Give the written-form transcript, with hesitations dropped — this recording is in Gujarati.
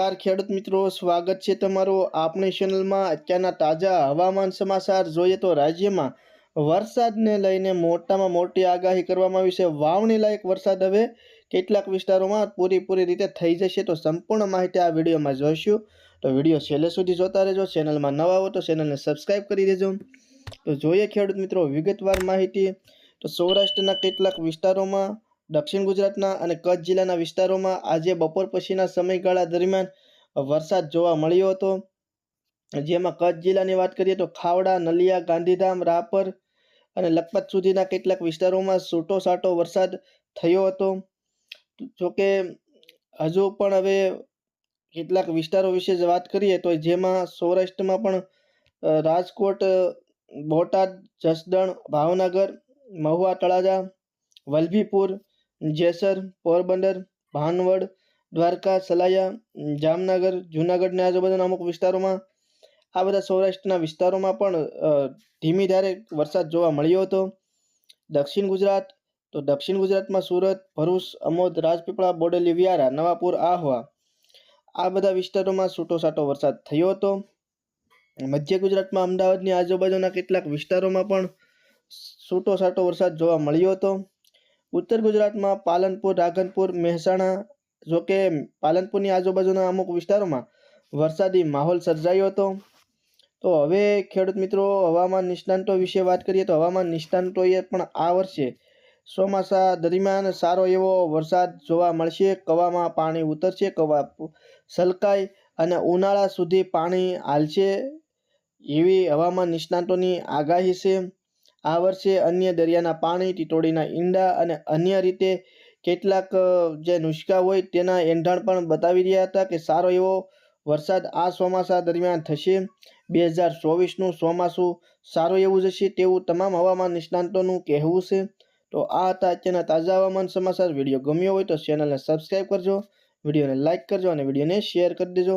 નમસ્કાર ખેડૂત મિત્રો, સ્વાગત છે તમારું આપણી ચેનલમાં। અત્યારના તાજા હવામાન સમાચાર જોઈએ તો રાજ્યમાં વરસાદને લઈને મોટામાં મોટી આગાહી કરવામાં આવી છે। વાવણી લાયક વરસાદ હવે કેટલાક વિસ્તારોમાં પૂરી રીતે થઈ જશે। તો સંપૂર્ણ માહિતી આ વિડીયોમાં જોઈશું, તો વિડીયો છેલ્લે સુધી જોતા રહેજો। ચેનલમાં નવા હો તો ચેનલને સબસ્ક્રાઇબ કરી દેજો। તો જોઈએ ખેડૂત મિત્રો વિગતવાર માહિતી। તો સૌરાષ્ટ્રના કેટલાક વિસ્તારોમાં, દક્ષિણ ગુજરાતના અને કચ્છ જિલ્લાના વિસ્તારોમાં આજે બપોર પછીના સમયગાળા દરમિયાન વરસાદ જોવા મળ્યો હતો। જેમાં કચ્છ જિલ્લાની વાત કરીએ તો ખાવડા, નલિયા, ગાંધીધામ, રાપર અને લખપત સુધીના કેટલાક વિસ્તારોમાં છૂટોછાટો વરસાદ થયો હતો। જોકે હજુ પણ હવે કેટલાક વિસ્તારો વિશે વાત કરીએ તો જેમાં સૌરાષ્ટ્રમાં પણ રાજકોટ, બોટાદ, જસદણ, ભાવનગર, મહુવા, તળાજા, વલભીપુર, જેસર, પોરબંદર, ભાનવડ, દ્વારકા, સલાયા, જામનગર, જૂનાગઢની આજુબાજુના અમુક વિસ્તારોમાં, આ બધા સૌરાષ્ટ્રના વિસ્તારોમાં પણ ધીમી ધારે વરસાદ જોવા મળ્યો હતો। દક્ષિણ ગુજરાત, તો દક્ષિણ ગુજરાતમાં સુરત, ભરૂચ, અમોદ, રાજપીપળા, બોડેલી, વ્યારા, નવાપુર, આહવા, આ બધા વિસ્તારોમાં છૂટોછાટો વરસાદ થયો હતો। મધ્ય ગુજરાતમાં અમદાવાદની આજુબાજુના કેટલાક વિસ્તારોમાં પણ છૂટોછાટો વરસાદ જોવા મળ્યો હતો। ઉત્તર ગુજરાતમાં પાલનપુર, રાધનપુર, મહેસાણા, જોકે પાલનપુરની આજુબાજુના અમુક વિસ્તારોમાં વરસાદી માહોલ સર્જાયો હતો। તો હવે ખેડૂત મિત્રો હવામાન નિષ્ણાંતો વિશે વાત કરીએ તો હવામાન નિષ્ણાંતોએ પણ આ વર્ષે ચોમાસા દરમિયાન સારો એવો વરસાદ જોવા મળશે। કવામાં પાણી ઉતરશે, કવા છલકાય અને ઉનાળા સુધી પાણી હાલશે એવી હવામાન નિષ્ણાંતોની આગાહી છે। આ વર્ષે અન્ય દરિયાના પાણી, ટીટોડીના ઈંડા અને અન્ય રીતે કેટલાક જે નુસ્ખા હોય તેના એંધાણ પણ બતાવી રહ્યા હતા કે સારો એવો વરસાદ આ ચોમાસા દરમિયાન થશે। 2024નું ચોમાસું સારું એવું જશે તેવું તમામ હવામાન નિષ્ણાંતોનું કહેવું છે। તો આ હતા અત્યારના તાજા હવામાન સમાચાર। વિડીયો ગમ્યો હોય તો ચેનલને સબસ્ક્રાઈબ કરજો, વિડીયોને લાઇક કરજો અને વિડીયોને શેર કરી દેજો।